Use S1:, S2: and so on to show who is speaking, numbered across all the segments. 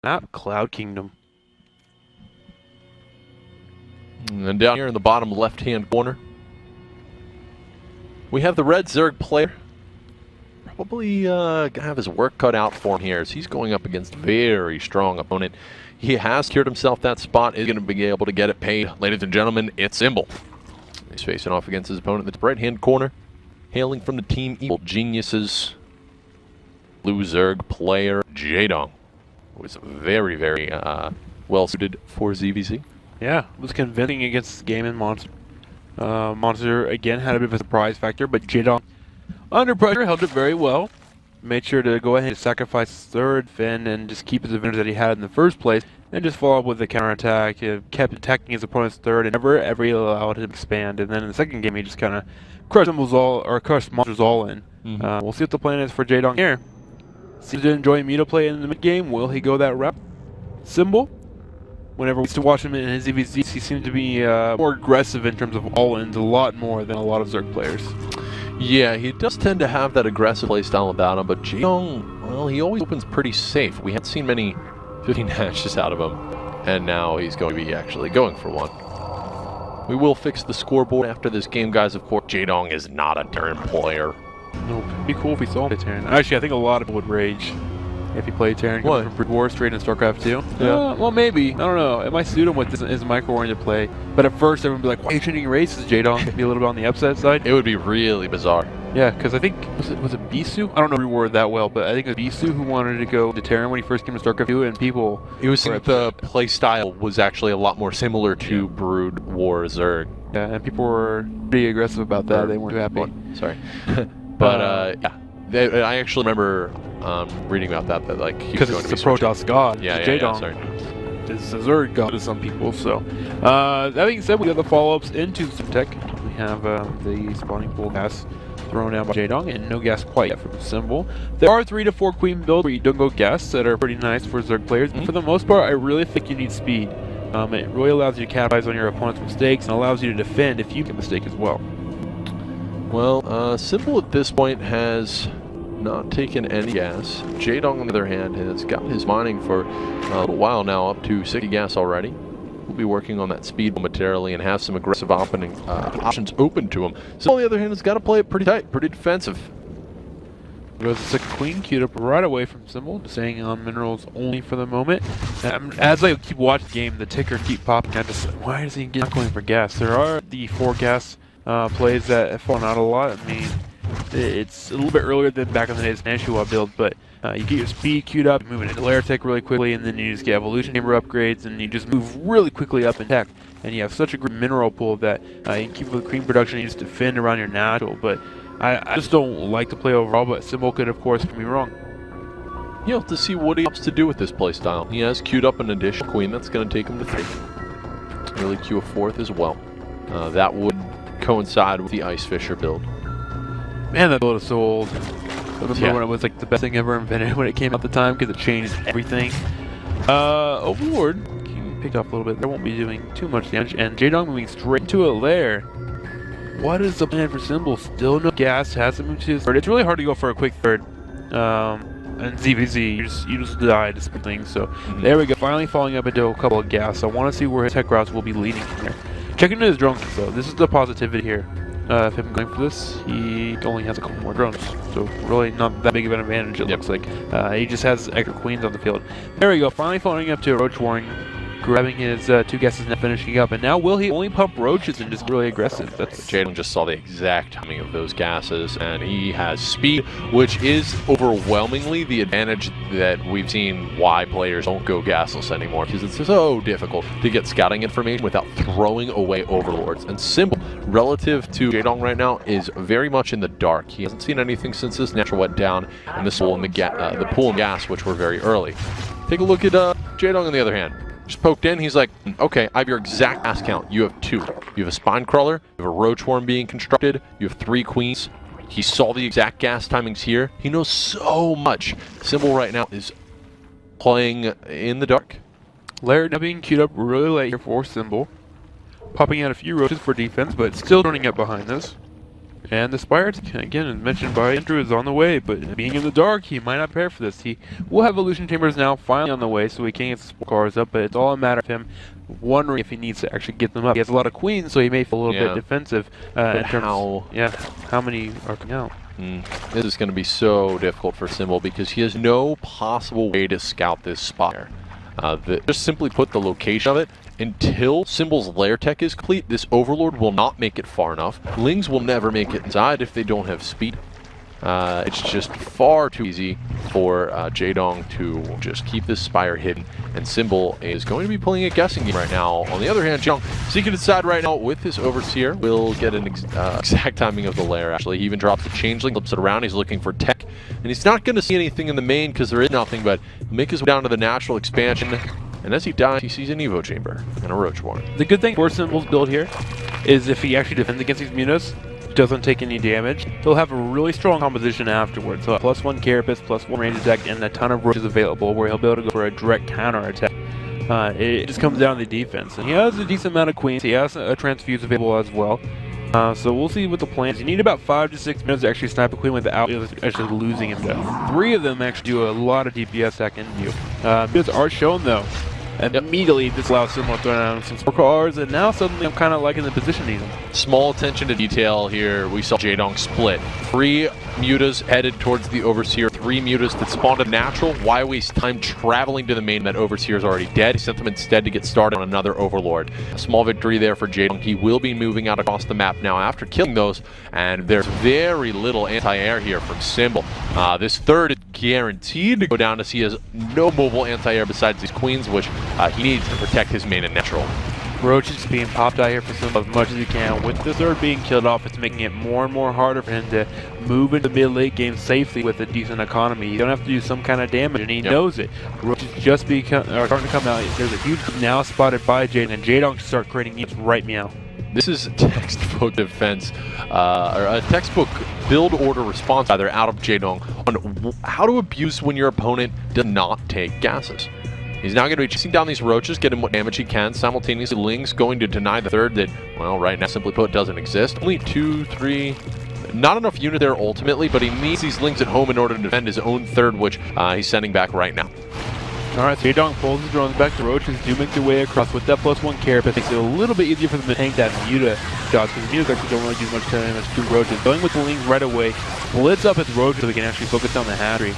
S1: Map, Cloud Kingdom.
S2: And down here in the bottom left-hand corner, we have the red Zerg player. Probably gonna have his work cut out for him here, as he's going up against a very strong opponent. He has secured himself that spot, is going to be able to get it paid. Ladies and gentlemen, it's Symbol. He's facing off against his opponent in the right-hand corner, hailing from the Team Evil Geniuses, blue Zerg player Jaedong, who is very, very well-suited for ZVZ.
S1: Yeah, was convincing against Game and Monster. Monster, again, had a bit of a surprise factor, but Jaedong, under pressure, held it very well. Made sure to go ahead and sacrifice his third Finn and just keep his advantage that he had in the first place, and just follow up with a counterattack. He kept attacking his opponent's third and never ever allowed him to expand. And then in the second game, he just kind of crushed Monsters all in. We'll see what the plan is for Jaedong here. Seems to enjoy Mito play in the mid game. Will he go that route? Symbol, whenever we used to watch him in his EVZs, he seemed to be more aggressive in terms of all-ins, a lot more than a lot of Zerg players.
S2: Yeah, he does tend to have that aggressive playstyle about him, but Jaedong, well, he always opens pretty safe. We haven't seen many 15 dashes out of him, and now he's going to be actually going for one. We will fix the scoreboard after this game, guys. Of course, Jaedong is not a Terran player.
S1: No, it'd be cool if he saw the Terran. Actually, I think a lot of people would rage if he played Terran coming from Brood War straight in StarCraft 2.
S2: Yeah.
S1: Well, maybe. I don't know. It might suit him with his micro-oriented play. But at first, everyone would be like, why are you changing races, Jaedong? Be a little bit on the upset side.
S2: It would be really bizarre.
S1: Yeah, because I think, was it Bisu? I don't know Brood War that well, but I think it was Bisu who wanted to go to Terran when he first came to StarCraft 2, and people...
S2: It was the playstyle was actually a lot more similar to Brood War Zerg.
S1: Yeah, and people were pretty aggressive about that. They weren't too happy.
S2: Sorry. But, yeah. I actually remember reading about that like he was going to be
S1: the Protoss god.
S2: Yeah,
S1: Jaedong.
S2: sorry.
S1: It's a Zerg god to some people. So, that being said, we got the follow-ups into some tech. We have the spawning pool gas thrown down by Jaedong, and no gas quite yet from Symbol. There are 3 to 4 queen builds where you don't go gas that are pretty nice for Zerg players. And for the most part, I really think you need speed. It really allows you to capitalize on your opponent's mistakes and allows you to defend if you make a mistake as well.
S2: Well, Symbol at this point has not taken any gas. Jaedong, on the other hand, has got his mining for a little while now, up to 60 gas already. We'll be working on that speed momentarily and have some aggressive options open to him. Symbol, on the other hand, has got to play it pretty tight, pretty defensive.
S1: There's the second queen queued up right away from Symbol, staying on minerals only for the moment. As I keep watching the game, the ticker keep popping. I just, why is he not going for gas? There are the 4 gas plays that have fallen out a lot. I mean, it's a little bit earlier than back in the days in Nashua build, but you get your speed queued up, moving into layer tech really quickly, and then you just get evolution chamber upgrades, and you just move really quickly up in tech. And you have such a great mineral pool that you can keep with queen production, you just defend around your natural. But I just don't like to play overall, but Symbol could, of course, prove me wrong.
S2: You'll have to see what he opts to do with this playstyle. He has queued up an additional queen that's going to take him to 3. Really queue a 4th as well. That would coincide with the Ice Fisher build.
S1: Man, that build is so old. I remember when it was like the best thing ever invented when it came out at the time, because it changed everything. Overlord picked up a little bit. They won't be doing too much damage, and Jaedong moving straight into a lair. What is the plan for Symbol? Still no gas, hasn't moved to his third. It's really hard to go for a quick third. And ZVZ, you just die to split things. So there we go, finally falling up into a couple of gas. I want to see where his tech routes will be leading here. Checking into his drone though, this is the positivity here. If him going for this, he only has a couple more drones, so really not that big of an advantage it looks like. He just has extra queens on the field. There we go, finally following up to a Roach Warring, grabbing his 2 guesses and finishing up. And now will he only pump roaches and just really aggressive? That's
S2: Jaedong just saw the exact timing of those gases, and he has speed, which is overwhelmingly the advantage that we've seen why players don't go gasless anymore, because it's so difficult to get scouting information without throwing away overlords. And Symbol, relative to Jaedong right now, is very much in the dark. He hasn't seen anything since this natural went down, and this pool and the pool and gas, which were very early. Take a look at Jaedong on the other hand. Just poked in, he's like, okay, I have your exact gas count. You have 2. You have a spine crawler, you have a roach worm being constructed, you have 3 queens. He saw the exact gas timings here. He knows so much. Symbol right now is playing in the dark.
S1: Lair now being queued up really late here for Symbol. Popping out a few roaches for defense, but still running up behind this. And the Spire, again, as mentioned by Andrew, is on the way, but being in the dark, he might not prepare for this. He will have Illusion Chambers now finally on the way, so he can get the cars up, but it's all a matter of him wondering if he needs to actually get them up. He has a lot of queens, so he may feel a little bit defensive in terms how many are coming out.
S2: This is going to be so difficult for Symbol because he has no possible way to scout this Spire. Just simply put, the location of it, until Symbol's lair tech is complete, this Overlord will not make it far enough. Lings will never make it inside if they don't have speed. It's just far too easy for Jaedong to just keep this Spire hidden, and Symbol is going to be playing a guessing game right now. On the other hand, Jaedong, so he can decide right now with his Overseer, will get an exact timing of the lair, actually. He even drops the Changeling, flips it around, he's looking for tech, and he's not going to see anything in the main because there is nothing, but he'll make his way down to the natural expansion, and as he dies, he sees an Evo Chamber and a Roach Warren.
S1: The good thing for Symbol's build here is if he actually defends against these Mutas, doesn't take any damage, he'll have a really strong composition afterwards. So +1 Carapace, +1 range attack, and a ton of roaches available where he'll be able to go for a direct counter attack. It just comes down to the defense. And he has a decent amount of queens. He has a transfuse available as well. So we'll see what the plan is. You need about 5 to 6 minutes to actually snipe a queen without actually losing him though. 3 of them actually do a lot of DPS back into you. Mutas are shown though. And immediately this allows Symbol to throw down some score cards, and now suddenly I'm kind of liking the position he's in.
S2: Small attention to detail here. We saw Jaedong split. 3 Mutas headed towards the Overseer, 3 Mutas that spawned a natural. Why waste time traveling to the main? That Overseer is already dead. He sent them instead to get started on another Overlord. A small victory there for Jaedong. He will be moving out across the map now after killing those, and there's very little anti-air here from Symbol. This third is guaranteed to go down as he has no mobile anti-air besides these queens, which he needs to protect his main and natural.
S1: Roach is being popped out here for Symbol as much as he can. With the third being killed off, it's making it more and more harder for him to move into the mid-late game safely with a decent economy. You don't have to do some kind of damage, and he knows it. Roach is just starting to come out. There's a huge now spotted by Jaedong, and Jaedong should start creating units right meow.
S2: This is textbook defense, or a textbook build order response either out of Jaedong on how to abuse when your opponent does not take gases. He's now going to be chasing down these roaches, get him what damage he can. Simultaneously, Ling's going to deny the third that, well, right now, simply put, doesn't exist. Only 2, 3, not enough unit there ultimately, but he needs these Lings at home in order to defend his own third, which he's sending back right now.
S1: Alright, so Jaedong pulls his drones back. The roaches do make their way across with that +1 Carapace. Makes it a little bit easier for them to tank that Muta shots, because the Mutas actually don't really do much damage to roaches. Going with the Lings right away, splits up his roaches so they can actually focus on the hatchery.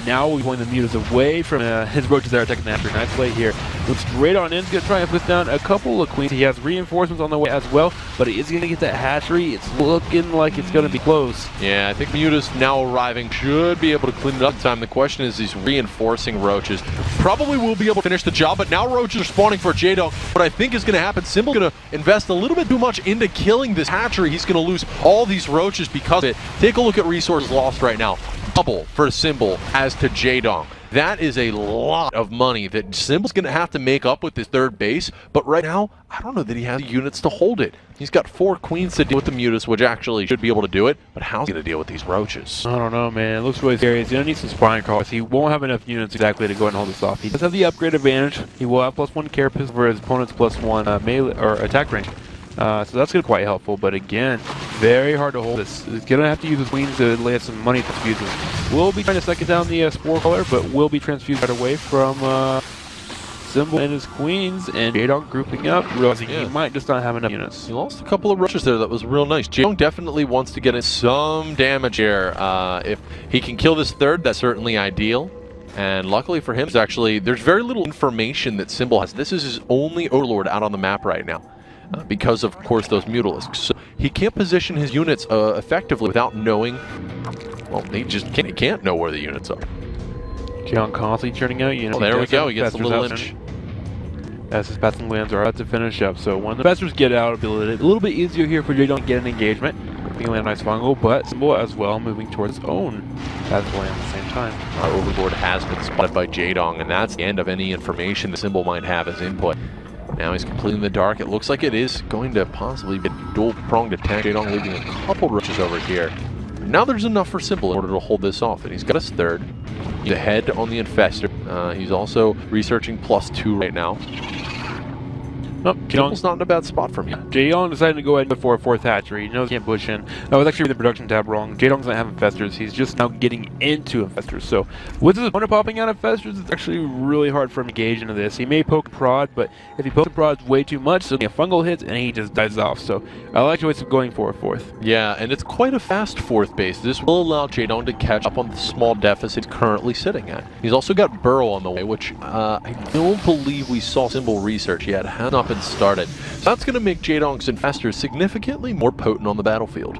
S1: Now we're pulling the Mutas away from his roaches that are attacking the hatchery. Nice play here. Looks straight on in. He's going to try and push down a couple of queens. He has reinforcements on the way as well, but he is going to get that hatchery. It's looking like it's going to be close.
S2: Yeah, I think Mutas now arriving should be able to clean it up in time. The question is these reinforcing roaches. Probably will be able to finish the job, but now roaches are spawning for Jaedong. What I think is going to happen, Symbol's going to invest a little bit too much into killing this hatchery. He's going to lose all these roaches because of it. Take a look at resources lost right now. Double for Symbol as to Jaedong. That is a lot of money that Symbol's going to have to make up with his third base, but right now, I don't know that he has the units to hold it. He's got 4 queens to deal with the Mutas, which actually should be able to do it, but how's he going to deal with these roaches?
S1: I don't know, man. It looks really scary. He's going to need some spawning cars. He won't have enough units exactly to go ahead and hold this off. He does have the upgrade advantage. He will have +1 Carapace for his opponent's +1 melee or attack range. So that's going to be quite helpful, but again, very hard to hold this. He's going to have to use his queens to lay some money transfuses. We'll be trying to second down the Spore Caller, but will be transfused right away from Symbol and his queens, and Jaedong grouping up, realizing he might just not have enough units.
S2: He lost a couple of roaches there. That was real nice. Jaedong definitely wants to get in some damage here. If he can kill this third, that's certainly ideal. And luckily for him, there's very little information that Symbol has. This is his only Overlord out on the map right now. Because of course those Mutalisks. So he can't position his units effectively without knowing, well, he can't know where the units are.
S1: Jaedong constantly churning out units.
S2: Oh, there we go, he gets the little inch.
S1: As his passing lands are about to finish up, so when the Festers get out, it'll be a little bit easier here for Jaedong to get an engagement. He can land a nice fungal, but Symbol as well moving towards his own passing land at the same time.
S2: Our Overlord has been spotted by Jaedong, and that's the end of any information the Symbol might have as input. Now he's completely in the dark. It looks like it is going to possibly be a dual-pronged attack. Jaedong leaving a couple roaches over here. Now there's enough for Symbol in order to hold this off, and he's got his third. He's ahead on the Infestor. He's also researching +2 right now.
S1: Oh,
S2: Jaedong's not in a bad spot from here.
S1: Jaedong decided to go ahead and go for a 4th hatchery. He knows he can't push in. I was actually reading the production tab wrong. Jaedong's not having infestors. He's just now getting into infestors. So with his opponent popping out infestors, it's actually really hard for him to gauge into this. He may poke and prod, but if he pokes and prods way too much, so a fungal hits and he just dies off. So I like the ways of going for a 4th.
S2: Yeah, and it's quite a fast 4th base. This will allow Jaedong to catch up on the small deficit he's currently sitting at. He's also got Burrow on the way, which I don't believe we saw Symbol research yet. Has not been started. So that's going to make Jaedong's infestors significantly more potent on the battlefield.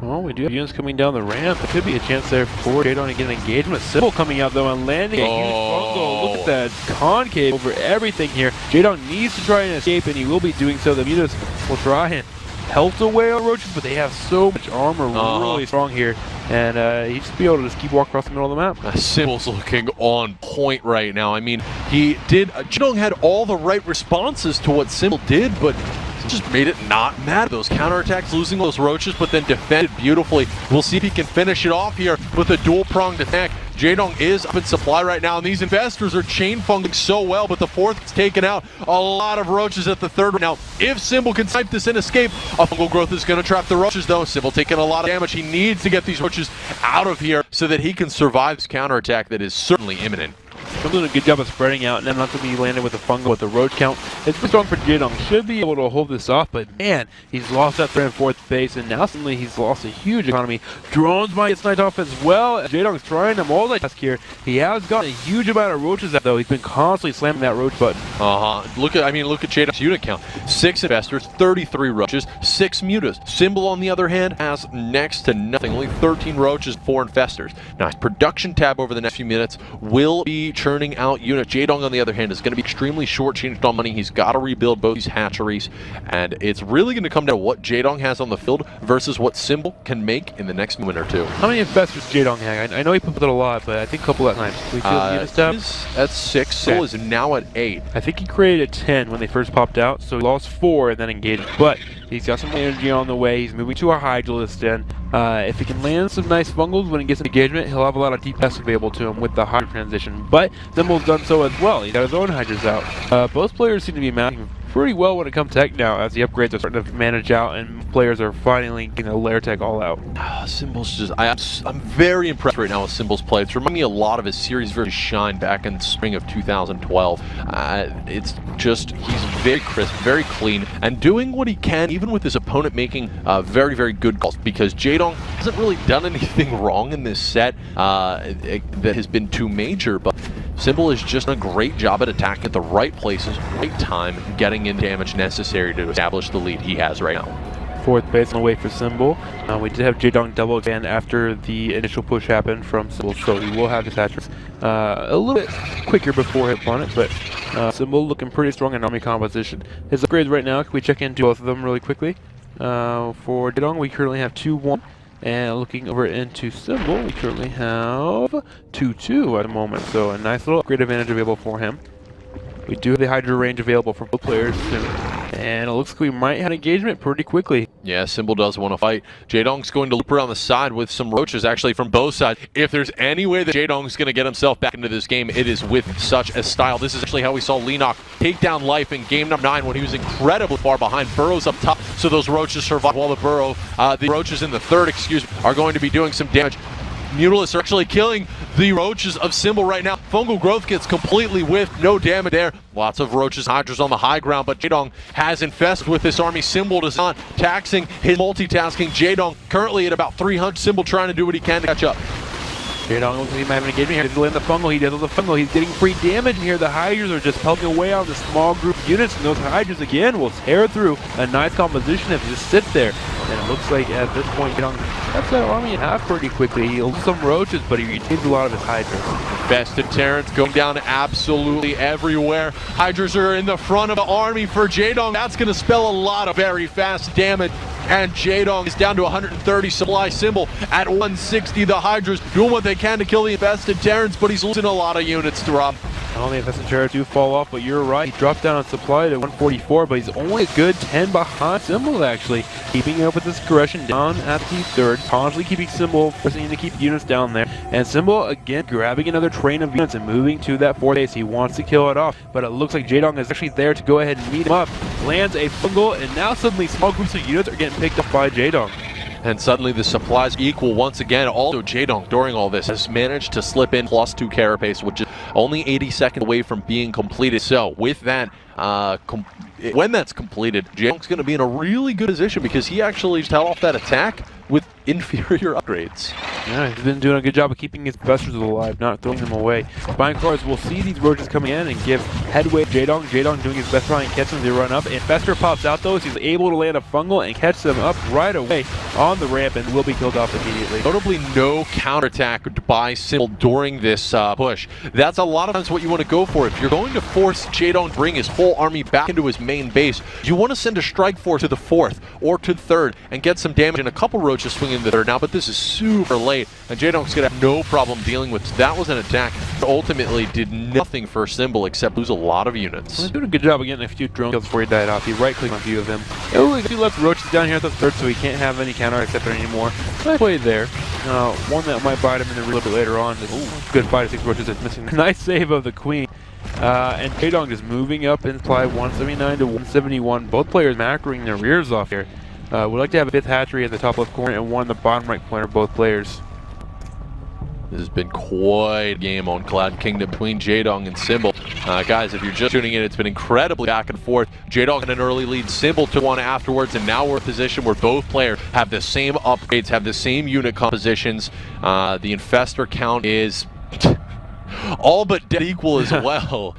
S1: Well, we do have units coming down the ramp. There could be a chance there for Jaedong to get an engagement. Symbol coming out though and landing a huge fungal. Look at that concave over everything here. Jaedong needs to try and escape, and he will be doing so. The mutas will try and pelt away on roaches, but they have so much armor, really strong here. And he just be able to just keep walking across the middle of the map.
S2: Symbol's looking on point right now. I mean, he did. Jaedong had all the right responses to what Symbol did, but just made it not matter. Those counterattacks, losing those roaches, but then defended beautifully. We'll see if he can finish it off here with a dual-pronged attack. Jaedong is up in supply right now, and these investors are chain funging so well, but the 4th is taken out. A lot of roaches at the 3rd right now. If Symbol can snipe this and escape, a fungal growth is going to trap the roaches, though. Symbol taking a lot of damage. He needs to get these roaches out of here so that he can survive this counterattack that is certainly imminent.
S1: I'm doing a good job of spreading out, and then not to be landed with a fungal with the roach count. It's pretty strong for Jaedong. Should be able to hold this off, but man, he's lost that 3rd and 4th base, and now suddenly he's lost a huge economy. Drones might get sniped off as well. Jaedong's trying to multitask here. He has gotten a huge amount of roaches out, though. He's been constantly slamming that roach button.
S2: Look at Jaedong's unit count. 6 investors, 33 roaches, 6 mutas. Symbol, on the other hand, has next to nothing. Only 13 roaches, 4 infestors. Now, his production tab over the next few minutes will be churning out units. Jaedong, on the other hand, is going to be extremely short-changed on money. He's got to rebuild both these hatcheries, and it's really going to come down to what Jaedong has on the field versus what Symbol can make in the next minute or two.
S1: How many infestors Jaedong have? I know he pumped it a lot, but I think a couple at times. We feel the unit tab?
S2: That's 6. Symbol is now at 8.
S1: I think he created 10 when they first popped out, so he lost 4 and then engaged. But he's got some energy on the way. He's moving to a Hydralist in. If he can land some nice fungals when he gets an engagement, he'll have a lot of DPS available to him with the Hydra transition. But Symbol's done so as well. He's got his own Hydras out. Both players seem to be matching pretty well when it comes to tech now, as the upgrades are starting to manage out and players are finally getting a lair tech all out.
S2: Symbol's just, I'm very impressed right now with Symbol's play. It's reminding me a lot of his series versus Shine back in the spring of 2012. It's just, he's very crisp, very clean, and doing what he can, even with his opponent making very, very good calls, because Jaedong hasn't really done anything wrong in this set that has been too major, but Symbol has just done a great job at attacking at the right places, right time, getting in damage necessary to establish the lead he has right now.
S1: 4th base on the way for Symbol. We did have Jaedong double expand after the initial push happened from Symbol, so he will have his hatcheries a little bit quicker before his opponent, but Symbol looking pretty strong in army composition. His upgrades right now, can we check into both of them really quickly? For Jaedong, we currently have 2-1. And looking over into Symbol, we currently have 2-2 at the moment, so a nice little upgrade advantage available for him. We do have the Hydra range available for both players soon, and it looks like we might have engagement pretty quickly.
S2: Yeah, Symbol does want to fight. Jaedong's going to loop around the side with some roaches, actually, from both sides. If there's any way that Jaedong's going to get himself back into this game, it is with such a style. This is actually how we saw Lenok take down Life in game number 9 when he was incredibly far behind. Burrow's up top, so those roaches survive while the roaches in the 3rd, are going to be doing some damage. Mutalists are actually killing the roaches of Symbol right now. Fungal growth gets completely whiffed, no damage there. Lots of roaches, Hydras on the high ground, but Jaedong has infested with this army. Symbol does not, taxing his multitasking. Jaedong currently at about 300. Symbol trying to do what he can to catch up.
S1: Jaedong looks like he might have an engagement here. He doesn't land the fungal. He does the fungal. He's getting free damage in here. The Hydras are just pelting away on the small group of units, and those Hydras again will tear through a nice composition if you just sit there. And it looks like at this point, Jaedong cuts that army in half pretty quickly. He'll lose some roaches, but he retains a lot of his Hydras.
S2: Bested Terrans going down absolutely everywhere. Hydras are in the front of the army for Jaedong. That's going to spell a lot of very fast damage. And Jaedong is down to 130 supply. Symbol at 160. The Hydras doing what they can to kill the invested Terrans, but he's losing a lot of units to Rob.
S1: All the investment do fall off, but you're right. He dropped down on supply to 144, but he's only a good 10 behind Symbol, actually. Keeping up with this aggression down at the third, constantly keeping Symbol, forcing him to keep units down there. And Symbol, again, grabbing another train of units and moving to that fourth base. He wants to kill it off, but it looks like Jaedong is actually there to go ahead and meet him up. Lands a fungal, and now suddenly small groups of units are getting picked up by Jaedong.
S2: And suddenly the supplies equal once again. Also, Jaedong, during all this, has managed to slip in +2 carapace, which is only 80 seconds away from being completed. So, with that, when that's completed, Jaedong's going to be in a really good position because he actually held off that attack with inferior upgrades.
S1: Yeah, he's been doing a good job of keeping his investors alive, not throwing them away. Buying cards, we'll see these roaches coming in and give headway to Jaedong. Jaedong doing his best trying to catch them as they run up. Infestor pops out though, so he's able to land a fungal and catch them up right away on the ramp and will be killed off immediately.
S2: Notably, no counterattack by Symbol during this push. That's a lot of times what you want to go for. If you're going to force Jaedong to bring his whole army back into his main base, you want to send a strike force to the fourth or to the third and get some damage, and a couple roaches swinging the third now, but this is super late, and Jaedong's going to have no problem dealing with. That was an attack that ultimately did nothing for Symbol except lose a lot of units.
S1: He's doing a good job of getting a few drone kills before he died off. He right-clicked on a few of them. Oh, he left roaches down here at the third, so he can't have any counter accept anymore. Nice play there. One that might bite him in the real bit later on. Good 5 to 6 roaches is missing. Nice save of the queen. And Jaedong just moving up in supply 179 to 171. Both players macroing their rears off here. We'd like to have a 5th hatchery in the top left corner and one in the bottom right corner, both players.
S2: This has been quite a game on Cloud Kingdom between Jaedong and Symbol. Guys, if you're just tuning in, it's been incredibly back and forth. Jaedong had an early lead, Symbol took one afterwards, and now we're in a position where both players have the same upgrades, have the same unit compositions. The infestor count is all but dead equal as well.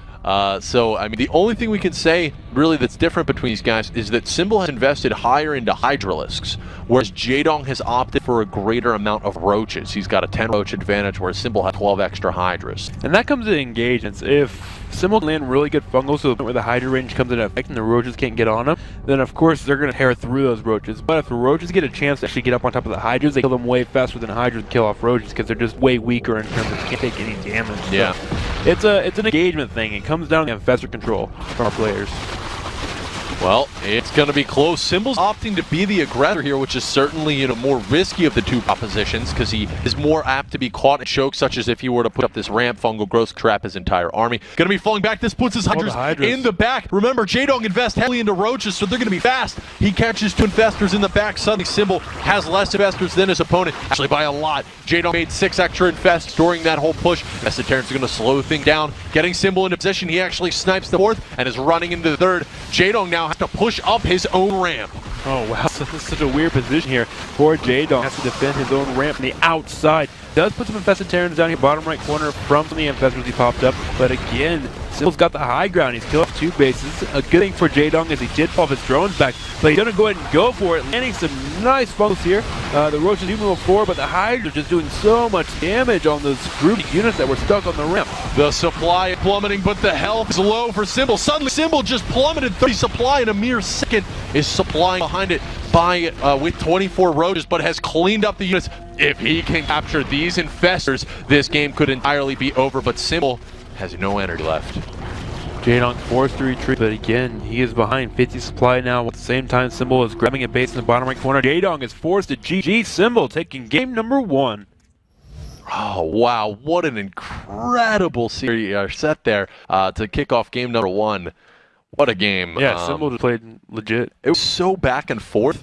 S2: So, I mean, the only thing we can say, really, that's different between these guys is that Symbol has invested higher into Hydralisks, whereas Jaedong has opted for a greater amount of roaches. He's got a 10 roach advantage, whereas Symbol has 12 extra Hydras.
S1: And that comes in engagements. If Symbol can land really good fungals to the point where the Hydra range comes into effect and the roaches can't get on them, then of course they're going to tear through those roaches. But if the roaches get a chance to actually get up on top of the Hydras, they kill them way faster than Hydras kill off roaches because they're just way weaker in terms of can't take any damage.
S2: Yeah.
S1: So it's an engagement thing. It comes down to infestor control from our players.
S2: Well, it's going to be close. Symbol's opting to be the aggressor here, which is certainly, more risky of the two propositions because he is more apt to be caught in chokes, such as if he were to put up this ramp, fungal growth, trap his entire army. Going to be falling back. This puts his Hydras in the back. Remember, Jaedong invests heavily into roaches, so they're going to be fast. He catches 2 infestors in the back. Suddenly, Symbol has less infestors than his opponent, actually by a lot. Jaedong made 6 extra infests during that whole push. Esoterrans are going to slow things down. Getting Symbol into position, he actually snipes the fourth and is running into the third. Jaedong now has to push up his own ramp.
S1: Oh wow, so this is such a weird position here for Jaedong. Has to defend his own ramp from the outside. Does put some infested Terrans down here, bottom right corner from some of the infestors he popped up. But again, Symbol's got the high ground. He's killed off 2 bases. A good thing for Jaedong is he did fall off his drones back, but he's gonna go ahead and go for it, landing some nice fungals here. The roaches do move forward, but the Hydra are just doing so much damage on those group units that were stuck on the ramp.
S2: The supply is plummeting, but the health is low for Symbol. Suddenly, Symbol just plummeted 30 supply in a mere second. Is supplying behind it by with 24 roaches, but has cleaned up the units. If he can capture these infestors, this game could entirely be over, but Symbol has no energy left.
S1: Jaedong forced to retreat, but again, he is behind 50 supply now. At the same time, Symbol is grabbing a base in the bottom right corner. Jaedong is forced to GG. Symbol taking game number 1.
S2: Oh, wow. What an incredible series set there to kick off game number 1. What a game.
S1: Yeah, Symbol just played legit.
S2: It was so back and forth.